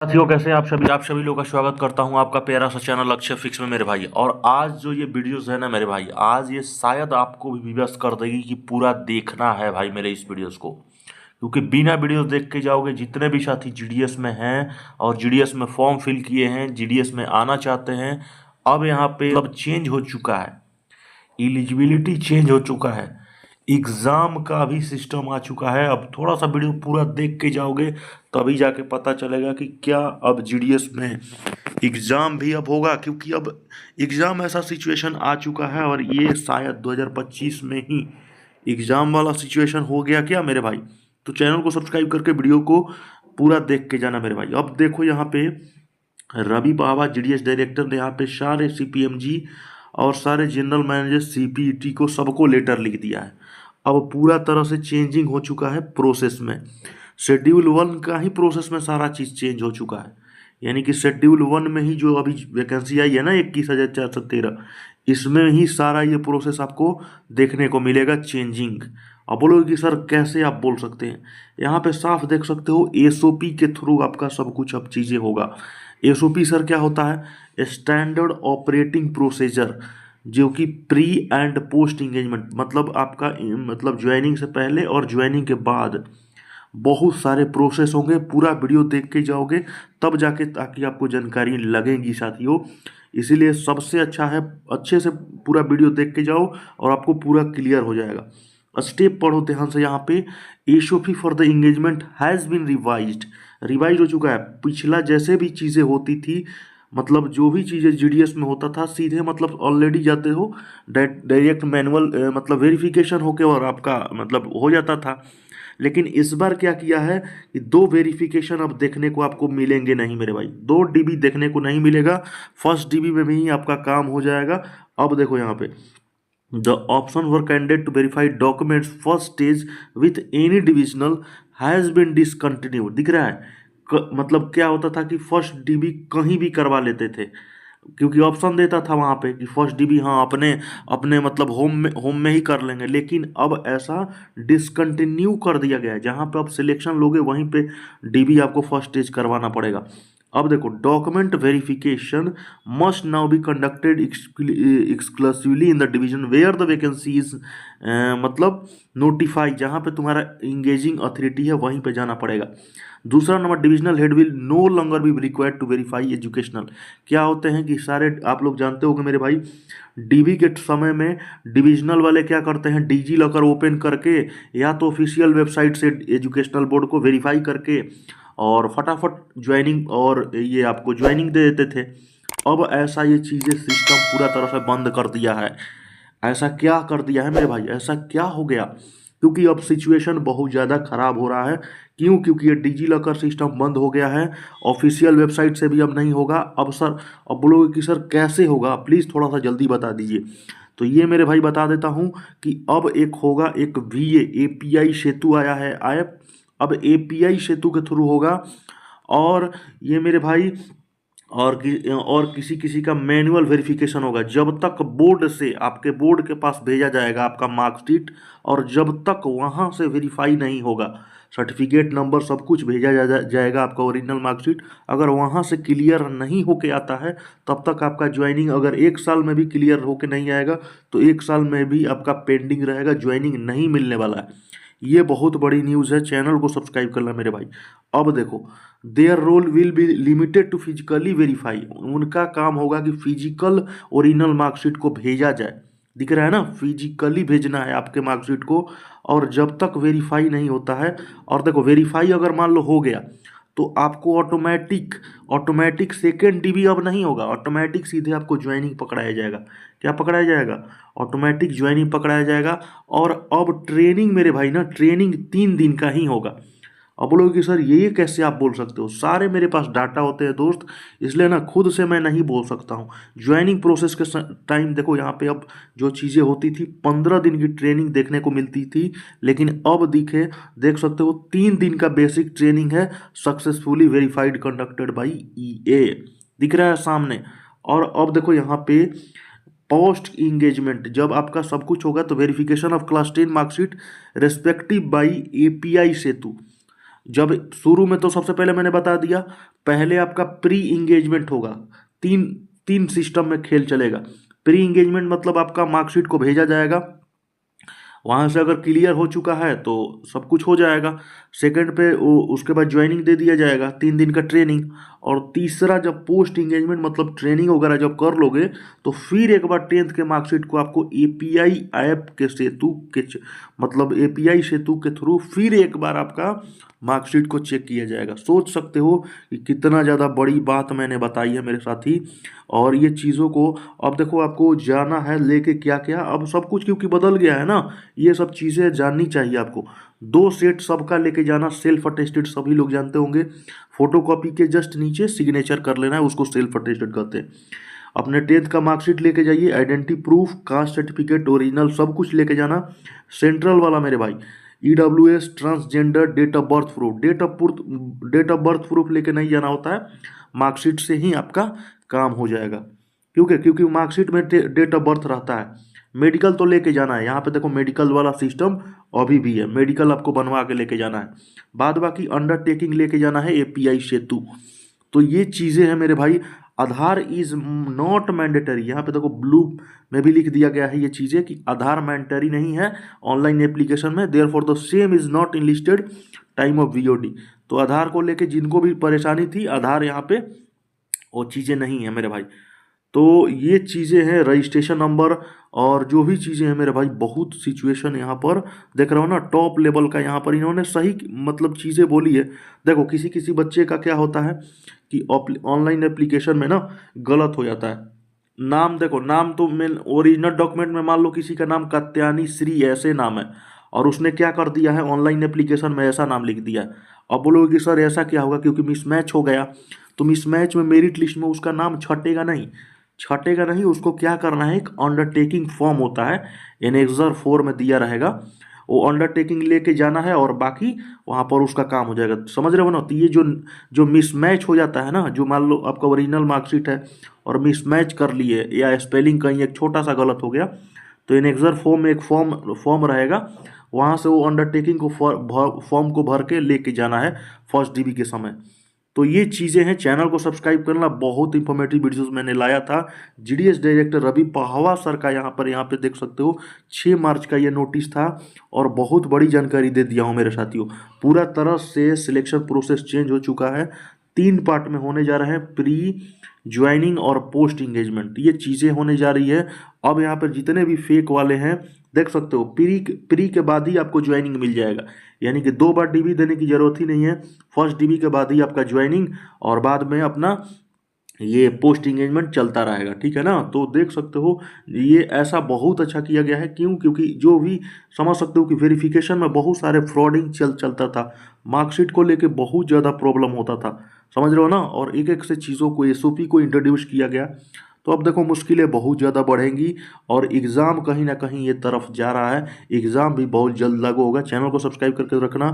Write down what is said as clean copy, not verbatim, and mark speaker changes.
Speaker 1: साथियों, कैसे हैं आप सभी लोगों का स्वागत करता हूं आपका प्यारा सा चैनल अक्षय फिक्स में मेरे भाई। और आज जो ये वीडियोस है ना मेरे भाई, आज ये शायद आपको भी विवश कर देगी कि पूरा देखना है भाई मेरे इस वीडियोस को, क्योंकि बिना वीडियोस देख के जाओगे जितने भी साथी जीडीएस में हैं और जीडीएस में फॉर्म फिल किए हैं, जीडीएस में आना चाहते हैं, अब यहाँ पे मतलब चेंज हो चुका है, एलिजिबिलिटी चेंज हो चुका है, एग्ज़ाम का भी सिस्टम आ चुका है। अब थोड़ा सा वीडियो पूरा देख के जाओगे तभी जाके पता चलेगा कि क्या अब जीडीएस में एग्ज़ाम भी अब होगा, क्योंकि अब एग्ज़ाम ऐसा सिचुएशन आ चुका है और ये शायद 2025 में ही एग्ज़ाम वाला सिचुएशन हो गया क्या मेरे भाई। तो चैनल को सब्सक्राइब करके वीडियो को पूरा देख के जाना मेरे भाई। अब देखो यहाँ पे रवि बाबा जीडीएस डायरेक्टर ने यहाँ पे सारे सीपीएमजी और सारे जनरल मैनेजर सीपीईटी को सबको लेटर लिख दिया है। अब पूरा तरह से चेंजिंग हो चुका है प्रोसेस में, शेड्यूल 1 का ही प्रोसेस में सारा चीज़ चेंज हो चुका है। यानी कि शेड्यूल 1 में ही जो अभी वैकेंसी आई है ना 21,413, इसमें ही सारा ये प्रोसेस आपको देखने को मिलेगा चेंजिंग। अब बोलोगे कि सर कैसे आप बोल सकते हैं, यहाँ पे साफ देख सकते हो एसओपी के थ्रू आपका सब कुछ अब चीज़ें होगा। एसओपी सर क्या होता है? स्टैंडर्ड ऑपरेटिंग प्रोसीजर, जो कि प्री एंड पोस्ट इंगेजमेंट, मतलब आपका मतलब ज्वाइनिंग से पहले और ज्वाइनिंग के बाद बहुत सारे प्रोसेस होंगे। पूरा वीडियो देख के जाओगे तब जाके ताकि आपको जानकारी लगेगी साथियों। इसीलिए सबसे अच्छा है अच्छे से पूरा वीडियो देख के जाओ और आपको पूरा क्लियर हो जाएगा। स्टेप पढ़ो ध्यान से। यहाँ पे SOP for the engagement has been revise हो चुका है। पिछला जैसे भी चीज़ें होती थी, मतलब जो भी चीज़ें जीडीएस में होता था सीधे मतलब ऑलरेडी जाते हो डायरेक्ट मैनुअल मतलब वेरिफिकेशन होके और आपका मतलब हो जाता था। लेकिन इस बार क्या किया है कि 2 वेरिफिकेशन अब देखने को आपको मिलेंगे नहीं मेरे भाई, 2 डीबी देखने को नहीं मिलेगा। फर्स्ट डीबी में भी आपका काम हो जाएगा। अब देखो यहाँ पे the option for candidate to verify documents first stage with any divisional has been discontinued. दिख रहा है मतलब क्या होता था कि फर्स्ट डीबी कहीं भी करवा लेते थे, क्योंकि ऑप्शन देता था वहाँ पे कि फर्स्ट डीबी हाँ अपने अपने मतलब होम में ही कर लेंगे। लेकिन अब ऐसा डिसकंटिन्यू कर दिया गया है, जहाँ पे आप सिलेक्शन लोगे वहीं पे डीबी आपको फर्स्ट स्टेज करवाना पड़ेगा। अब देखो document verification must now be conducted exclusively in the division where the vacancy is मतलब नोटिफाई, जहाँ पे तुम्हारा इंगेजिंग अथॉरिटी है वहीं पे जाना पड़ेगा। दूसरा number, divisional head will no longer be required to verify educational. क्या होते हैं कि सारे आप लोग जानते होंगे मेरे भाई, डीबी के समय में डिविजनल वाले क्या करते हैं, डीजी लॉकर ओपन करके या तो ऑफिशियल वेबसाइट से एजुकेशनल बोर्ड को वेरीफाई करके और फटाफट ज्वाइनिंग और ये आपको ज्वाइनिंग दे देते थे। अब ऐसा ये चीज़ें सिस्टम पूरा तरह से बंद कर दिया है। ऐसा क्या कर दिया है मेरे भाई, ऐसा क्या हो गया? क्योंकि अब सिचुएशन बहुत ज़्यादा ख़राब हो रहा है। क्यों? क्योंकि ये डिजी लॉकर सिस्टम बंद हो गया है, ऑफिशियल वेबसाइट से भी अब नहीं होगा। अब सर अब बोलोगे कि सर कैसे होगा, प्लीज़ थोड़ा सा जल्दी बता दीजिए। तो ये मेरे भाई बता देता हूँ कि अब एक होगा, एक वीए एपीआई सेतु आया है ऐप, अब एपीआई सेतु के थ्रू होगा। और ये मेरे भाई और किसी किसी का मैनुअल वेरिफिकेशन होगा, जब तक बोर्ड से आपके बोर्ड के पास भेजा जाएगा आपका मार्कशीट, और जब तक वहाँ से वेरीफाई नहीं होगा, सर्टिफिकेट नंबर सब कुछ भेजा जाएगा आपका ओरिजिनल मार्कशीट, अगर वहाँ से क्लियर नहीं होके आता है तब तक आपका ज्वाइनिंग, अगर 1 साल में भी क्लियर होके नहीं आएगा तो 1 साल में भी आपका पेंडिंग रहेगा, ज्वाइनिंग नहीं मिलने वाला है। ये बहुत बड़ी न्यूज़ है, चैनल को सब्सक्राइब करना मेरे भाई। अब देखो, their role will be limited to physically verify, उनका काम होगा कि फिजिकल ओरिजिनल मार्कशीट को भेजा जाए। दिख रहा है ना, फिजिकली भेजना है आपके मार्कशीट को, और जब तक वेरीफाई नहीं होता है, और देखो वेरीफाई अगर मान लो हो गया तो आपको ऑटोमेटिक सेकेंड डीबी अब नहीं होगा, ऑटोमेटिक सीधे आपको ज्वाइनिंग पकड़ाया जाएगा। क्या पकड़ाया जाएगा? ऑटोमेटिक ज्वाइनिंग पकड़ाया जाएगा। और अब ट्रेनिंग मेरे भाई ना, ट्रेनिंग 3 दिन का ही होगा। अब बोलोगे कि सर ये कैसे आप बोल सकते हो, सारे मेरे पास डाटा होते हैं दोस्त, इसलिए ना खुद से मैं नहीं बोल सकता हूँ। ज्वाइनिंग प्रोसेस के टाइम देखो यहाँ पे अब जो चीज़ें होती थी 15 दिन की ट्रेनिंग देखने को मिलती थी, लेकिन अब देख सकते हो 3 दिन का बेसिक ट्रेनिंग है, सक्सेसफुली वेरीफाइड कंडक्टेड बाई ईए। दिख रहा है सामने। और अब देखो यहाँ पे पोस्ट इंगेजमेंट, जब आपका सब कुछ होगा तो verification of class 10 marksheet respective by API Setu, जब शुरू में तो सबसे पहले मैंने बता दिया, पहले आपका प्री इंगेजमेंट होगा। तीन तीन सिस्टम में खेल चलेगा। प्री इंगेजमेंट मतलब आपका मार्कशीट को भेजा जाएगा, वहाँ से अगर क्लियर हो चुका है तो सब कुछ हो जाएगा। सेकंड पे उसके बाद ज्वाइनिंग दे दिया जाएगा, 3 दिन का ट्रेनिंग। और तीसरा जब पोस्ट इंगेजमेंट मतलब ट्रेनिंग वगैरह जब कर लोगे तो फिर एक बार 10th के मार्कशीट को आपको एपीआई ऐप के सेतु के मतलब एपीआई सेतु के थ्रू फिर एक बार आपका मार्कशीट को चेक किया जाएगा। सोच सकते हो कि कितना ज़्यादा बड़ी बात मैंने बताई है मेरे साथी। और ये चीज़ों को अब देखो, आपको जाना है लेके क्या क्या, अब सब कुछ क्योंकि बदल गया है ना, ये सब चीज़ें जाननी चाहिए आपको। 2 सेट सबका लेके जाना, सेल्फ अटेस्टेड सभी लोग जानते होंगे। फोटोकॉपी के जस्ट नीचे सिग्नेचर कर लेना है, उसको सेल्फ अटेस्टेड कहते हैं। अपने 10th का मार्कशीट लेके जाइए, identity proof, caste certificate original सब कुछ लेके जाना। सेंट्रल वाला मेरे भाई EWS transgender date of birth proof, date of birth proof लेके नहीं जाना होता है, मार्कशीट से ही आपका काम हो जाएगा। क्योंकि मार्कशीट में डेट ऑफ बर्थ रहता है। मेडिकल तो लेके जाना है, यहाँ पे देखो मेडिकल वाला सिस्टम अभी भी है, मेडिकल आपको बनवा के लेके जाना है। बाद बाकी अंडरटेकिंग लेके जाना है एपीआई सेतु। तो ये चीज़ें हैं मेरे भाई। आधार इज नॉट मैंडेटरी, यहाँ पे देखो ब्लू में भी लिख दिया गया है ये चीज़ें कि आधार मैंडेटरी नहीं है ऑनलाइन एप्लीकेशन में, there for the same is not enlisted time of VOD. तो आधार को लेके जिनको भी परेशानी थी, आधार यहाँ पे वो चीज़ें नहीं है मेरे भाई। तो ये चीज़ें हैं, रजिस्ट्रेशन नंबर और जो भी चीज़ें हैं मेरे भाई, बहुत सिचुएशन यहाँ पर देख रहा हो ना, टॉप लेवल का यहाँ पर इन्होंने सही मतलब चीज़ें बोली है। देखो किसी किसी बच्चे का क्या होता है कि ऑनलाइन एप्लीकेशन में ना गलत हो जाता है। नाम देखो, नाम तो मेन ओरिजिनल डॉक्यूमेंट में मान लो किसी का नाम कात्यानी श्री ऐसे नाम है, और उसने क्या कर दिया है ऑनलाइन एप्लीकेशन में ऐसा नाम लिख दिया है। अब बोलोगे कि सर ऐसा क्या होगा, क्योंकि मिसमैच हो गया। तो मिसमैच में मेरिट लिस्ट में उसका नाम छटेगा नहीं, उसको क्या करना है, एक अंडरटेकिंग फॉर्म होता है, एनेक्सर 4 में दिया रहेगा, वो अंडरटेकिंग लेके जाना है और बाकी वहाँ पर उसका काम हो जाएगा। समझ रहे हो ना। तो ये जो जो मिसमैच हो जाता है ना, जो मान लो आपका ओरिजिनल मार्कशीट है और मिसमैच कर लिए या स्पेलिंग कहीं एक छोटा सा गलत हो गया, तो एनेक्सर फॉर्म में एक फॉर्म रहेगा, वहाँ से वो अंडरटेकिंग को फॉर्म को भर के लेके जाना है फर्स्ट डीबी के समय। तो ये चीज़ें हैं। चैनल को सब्सक्राइब करना, बहुत इंफॉर्मेटिव वीडियोस मैंने लाया था। जीडीएस डायरेक्टर रवि पहावा सर का यहाँ पे देख सकते हो 6 मार्च का ये नोटिस था, और बहुत बड़ी जानकारी दे दिया हूँ मेरे साथियों। पूरा तरह से सिलेक्शन प्रोसेस चेंज हो चुका है, 3 पार्ट में होने जा रहे हैं, प्री ज्वाइनिंग और पोस्ट इंगेजमेंट, ये चीज़ें होने जा रही है। अब यहाँ पर जितने भी फेक वाले हैं देख सकते हो, प्री के बाद ही आपको ज्वाइनिंग मिल जाएगा, यानी कि 2 बार डीबी देने की ज़रूरत ही नहीं है। फर्स्ट डीबी के बाद ही आपका ज्वाइनिंग और बाद में अपना ये पोस्ट इंगेजमेंट चलता रहेगा, ठीक है ना। तो देख सकते हो ये ऐसा बहुत अच्छा किया गया है। क्योंकि जो भी समझ सकते हो कि वेरिफिकेशन में बहुत सारे फ्रॉडिंग चलता था, मार्कशीट को लेके बहुत ज़्यादा प्रॉब्लम होता था, समझ रहे हो ना। और एक एक से चीज़ों को एसओपी को इंट्रोड्यूस किया गया। तो अब देखो मुश्किलें बहुत ज़्यादा बढ़ेंगी और एग्ज़ाम कहीं ना कहीं ये तरफ जा रहा है, एग्ज़ाम भी बहुत जल्द लागू होगा। चैनल को सब्सक्राइब करके रखना।